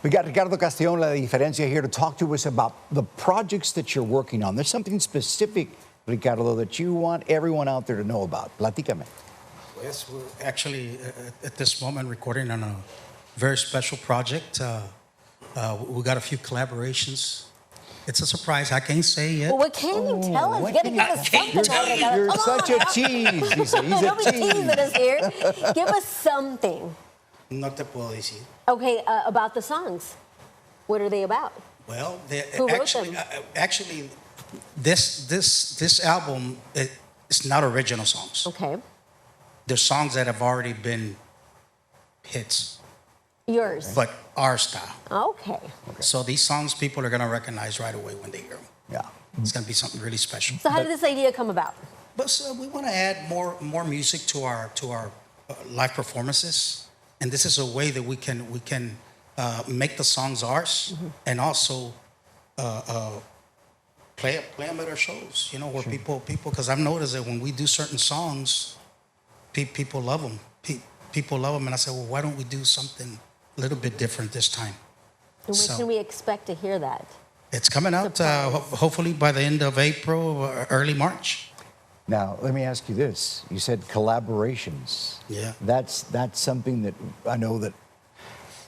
We got Ricardo Castillon, La Diferenzia, here to talk to us about the projects that you're working on. There's something specific, Ricardo, that you want everyone out there to know about. Platícame. Yes, we're actually at this moment recording on a very special project. We got a few collaborations. It's a surprise. I can't say yet. Well, what can you tell us? You got to give us something. You're such a tease. He's a Don't be tease. teasing us here. Give us something. No te puedo decir. Okay, about the songs. What are they about? Well, Who wrote them? actually, this album it's not original songs. Okay. They're songs that have already been hits, Yours. but our style. Okay. So these songs people are gonna recognize right away when they hear them. Yeah. It's gonna be something really special. So how did this idea come about? But we want to add more music to our live performances, and this is a way that we can make the songs ours, and also play them at our shows. You know, where people because I've noticed that when we do certain songs, people love them. People love them, and I said, well, why don't we do something a little bit different this time? And when can we expect to hear that? It's coming out hopefully by the end of April or early March. Now, let me ask you this. You said collaborations. Yeah. That's something that I know that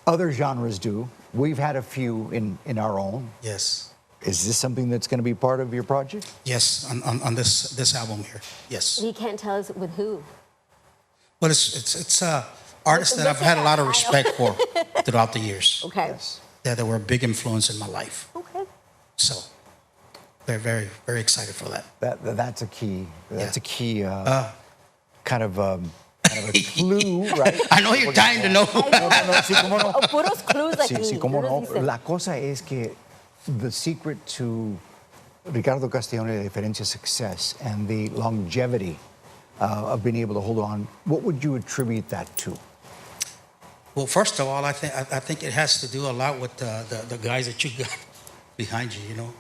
other genres do. We've had a few in our own. Yes. Is this something that's going to be part of your project? Yes, on this album here. Yes. You can't tell us with who. Well, it's artists that I've had a lot of respect for throughout the years. Okay. Yes. Yeah, they were a big influence in my life. Okay. So they're very, very excited for that. That's a key. That's Yeah. a key kind of a clue, right? I know you're dying to know. No, sí, cómo no. Oh, puros clues aquí. Sí, cómo no. Puros dicen. La cosa es que the secret to Ricardo Castillon y La Diferenzia success and the longevity of being able to hold on, what would you attribute that to? Well, first of all, I think it has to do a lot with the guys that you got behind you. You know,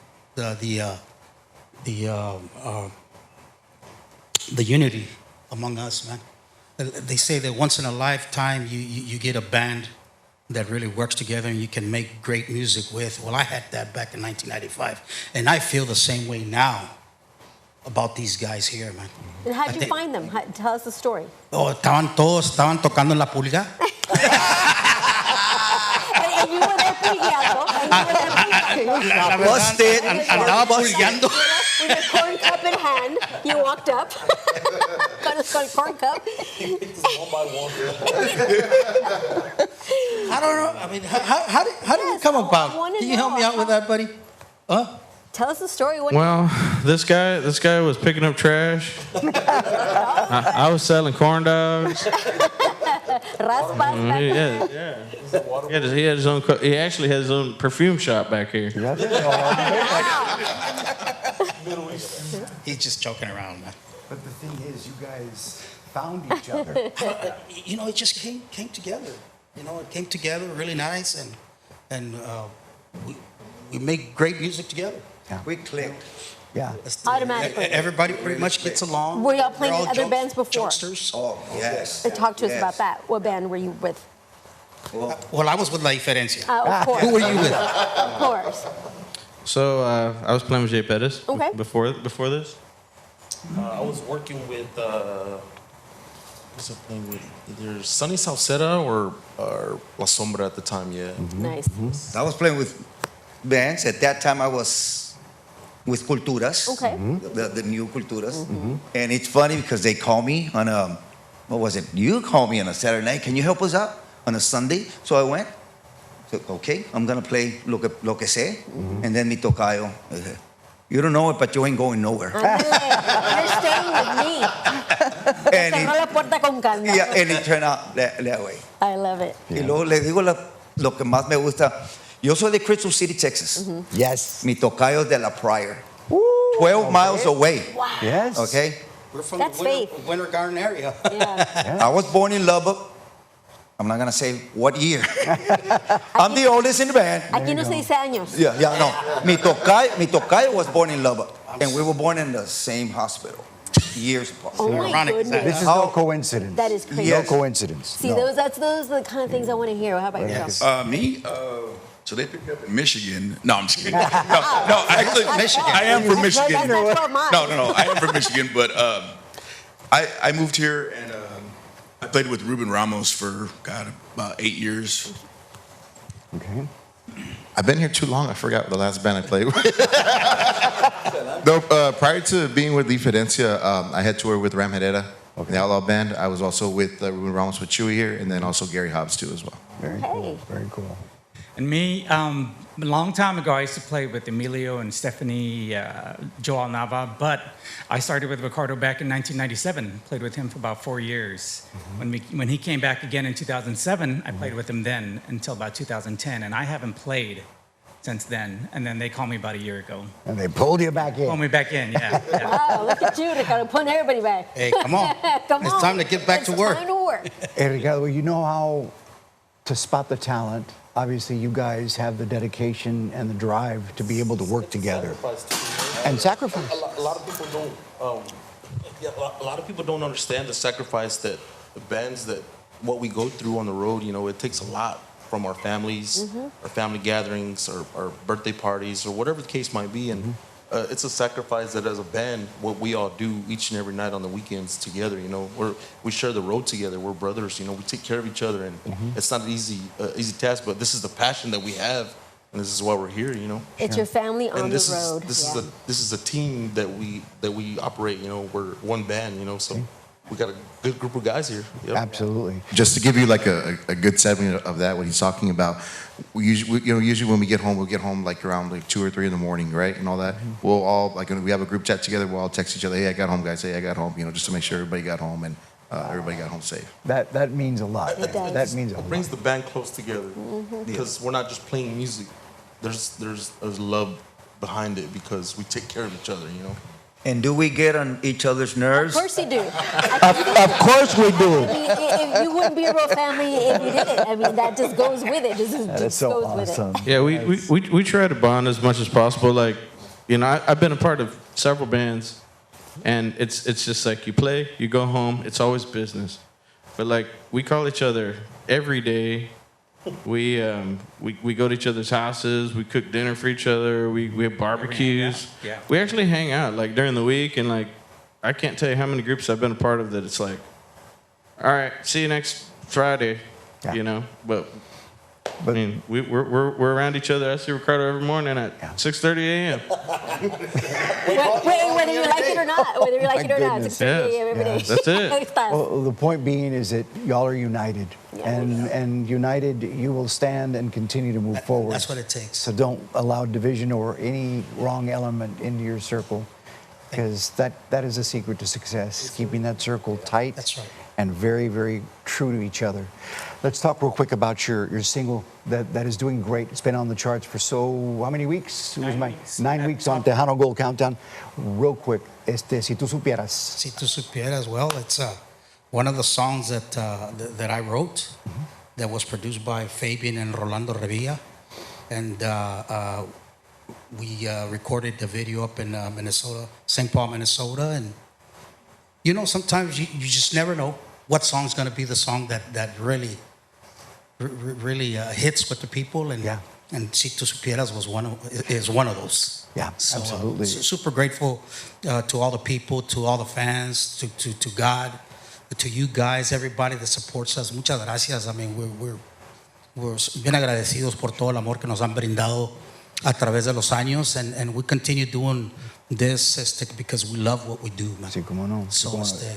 the unity among us, man. They say that once in a lifetime you get a band that really works together and you can make great music with. Well, I had that back in 1995, and I feel the same way now about these guys here, man. And how'd you find them? Tell us the story. Oh, estaban tocando en la pulga. And you were there pulgueando. Busted. Andaba pulgueando. With your corn cup in hand, you walked up. Got a corn cup. I don't know. I mean, how did you come about? Can you help me out with that, buddy? Huh? Tell us the story. Well, this guy was picking up trash. I was selling corn dogs. Raspas. He had his own. He actually has his own perfume shop back here. He's just joking around, man. But the thing is, you guys found each other. You know, it just came together. You know, it came together really nice, and we make great music together. Yeah. We clicked. Yeah. Automatically. Everybody pretty much gets along. Were y'all playing We're in all other bands before? Jokesters. Oh, yes. Talk to us about that. What band were you with? Well, I was with La Diferenzia. Of course. Who were you with? Of course. So I was playing with Jay Pettis. Okay. Before this. I was working with what's the name with either Sunny Salsera or La Sombra at the time. Yeah. Nice. I was playing with bands. At that time, I was with Culturas. Okay. The new Culturas. And it's funny because they call me on a, what was it? You called me on a Saturday night. Can you help us out on a Sunday? So I went. So, okay, I'm going to play Lo que sé. And then mi tocayo. You don't know it, but you ain't going nowhere. You're staying with me. And Cerró la puerta con candado. yeah, and it turned out that way. I love it. Y luego le digo lo que más me gusta. Yo soy de Crystal City, Texas. Yes. Mi tocayo es de La Pryor. 12 miles away. Wow. Yes. Okay? We're from That's the faith. Winter Garden area. Yeah. I was born in Lubbock. I'm not going to say what year. I'm the oldest in the band. Aquí no se dice años. Yeah, no. Mi tocayo was born in Lubbock. And we were born in the same hospital. years apart. Oh my Ironic, goodness. This is no coincidence. That is crazy. No Yes. coincidence. See, no. those are the kind of things I want to hear. How about yourself? Me? So they picked me up in Michigan. No, I'm just kidding. No, actually, Michigan. I am from Michigan. That's not 12 miles. No, I am from Michigan, but I moved here and I played with Ruben Ramos for, God, about 8 years. Okay. I've been here too long. I forgot the last band I played with. No, prior to being with Diferenzia, I had toured with Ram Herrera, the Outlaw Band. I was also with Ruben Ramos with Chewy here, and then also Gary Hobbs too as well. Very cool. Very cool. And me, a long time ago, I used to play with Emilio and Stephanie, Joel Nava, but I started with Ricardo back in 1997. Played with him for about 4 years. When he came back again in 2007, I played with him then until about 2010, and I haven't played since then. And then they called me about a year ago. And they pulled you back in. Pulled me back in, yeah. Wow, look at you, Ricardo, putting everybody back. Hey, come on. Come It's on. time to get back to It's work. time to work. Hey, Ricardo, you know how to spot the talent. Obviously, you guys have the dedication and the drive to be able to work together. And sacrifice. A lot of people don't. A lot of people don't understand the sacrifice that the bands that what we go through on the road. You know, it takes a lot from our families, our family gatherings, our birthday parties, or whatever the case might be, and. It's a sacrifice that as a band, what we all do each and every night on the weekends together, you know, we share the road together. We're brothers, you know, we take care of each other, and it's not an easy task, but this is the passion that we have, and this is why we're here, you know. It's your family on And the road. this is a team that we operate, you know. We're one band, you know, so we got a good group of guys here. Yep. Absolutely. Just to give you like a good segment of that, what he's talking about. Usually when we get home, we'll get home like around like 2 or 3 in the morning, right, and all that. We'll all like when we have a group chat together. We'll all text each other, "Hey, I got home, guys. Hey, I got home," you know, just to make sure everybody got home and everybody got home safe. That means a lot. It does. That means a It lot. brings the band close together because we're not just playing music. There's love behind it because we take care of each other, you know. And do we get on each other's Of nerves? course you do. Of course we do. I mean, you wouldn't be a real family if you didn't. I mean, that just goes with it. That is Just so goes with awesome. it. Yeah, we try to bond as much as possible. Like, you know, I've been a part of several bands, and it's just like you play, you go home, it's always business. But like we call each other every day. We go to each other's houses. We cook dinner for each other. We have barbecues. Yeah. We actually hang out like during the week, and like I can't tell you how many groups I've been a part of that it's like, all right, see you next Friday, Yeah. you know. But I mean, we're around each other. I see Ricardo every morning at 6:30 a.m. Whether you like it or not. Whether you like it or not. goodness. 6:30 a.m. every day. Yes. That's it. Estás. Well, the point being is that y'all are united, and united, you will stand and continue to move forward. That's what it takes. So don't allow division or any wrong element into your circle, because that is a secret to success, keeping that circle tight. That's right. And very, very true to each other. Let's talk real quick about your single that is doing great. It's been on the charts for how many weeks? 9 weeks. 9 weeks on Tejano Gold Countdown. Real quick, Si Tú Supieras. Si tú supieras, well, it's one of the songs that I wrote that was produced by Fabian and Rolando Revilla. And we recorded the video up in Minnesota, St. Paul, Minnesota. And, you know, sometimes you just never know what song's going to be the song that really hits with the people. And, Yeah. and Si tú supieras is one of those. Yeah, So, absolutely. super grateful to all the people, to all the fans, to God, to you guys, everybody that supports us. Muchas gracias. I mean, we're bien agradecidos por todo el amor que nos han brindado a través de los años, and we continue doing this because we love what we do, man. Sí, cómo no. So, Cómo no.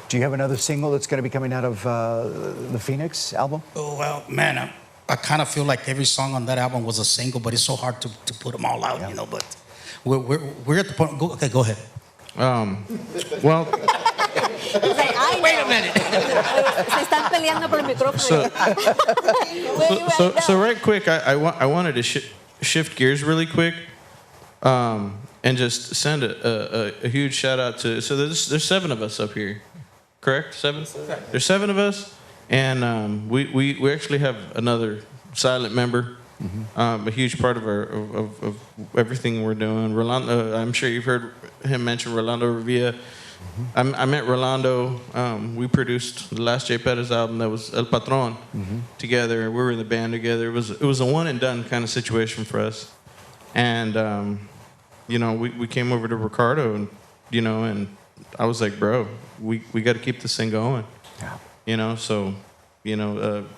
Do you have another single that's going to be coming out of the Phoenix album? oh, well, man, I kind of feel like every song on that album was a single, but it's so hard to put them all out, you know. But we're at the point. Go ahead. Well, He's like, wait a minute. Se están peleando por el micrófono. So right quick, I wanted to shift gears really quick, and just send a huge shout out to. So there's 7 of us up here, correct? 7. There's 7 of us, and we actually have another silent member. A huge part of of everything we're doing. Rolando, I'm sure you've heard him mention Rolando Revilla. I met Rolando. We produced the last J. Perez album that was El Patron together. We were in the band together. It was a one and done kind of situation for us. And we came over to Ricardo, and and I was like, bro, we got to keep this thing going. Yeah. So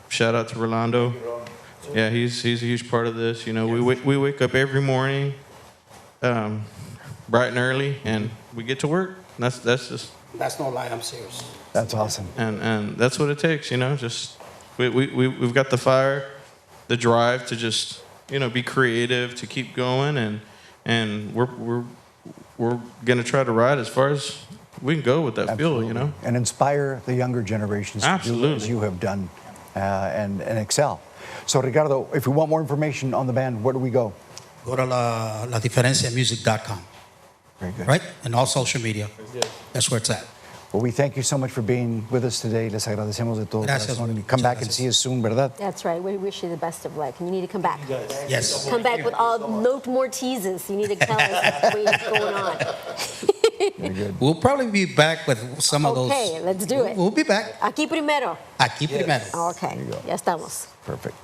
shout out to Rolando. Yeah, he's a huge part of this. We wake up every morning, bright and early, and we get to work. That's no lie. I'm serious. That's awesome. And that's what it takes. Just we've got the fire, the drive to just be creative, to keep going, and we're gonna try to ride as far as we can go with that Absolutely. fuel. And inspire the younger generations to do as you have done, and excel. So Ricardo, if we want more information on the band, where do we go? Go to ladiferenciamusic.com. Very good. Right? And all social media. That's where it's at. Well, we thank you so much for being with us today. Les agradecemos de todo Gracias. corazón. And come back and see us soon, ¿verdad? That's right. We wish you the best of luck. And you need to come back. Yes. Come back with no more teases. You need to tell us what's going on. Very good. We'll probably be back with some of those. Okay, let's do it. We'll be back. Aquí primero. Aquí primero. Okay. Ya estamos. Perfect.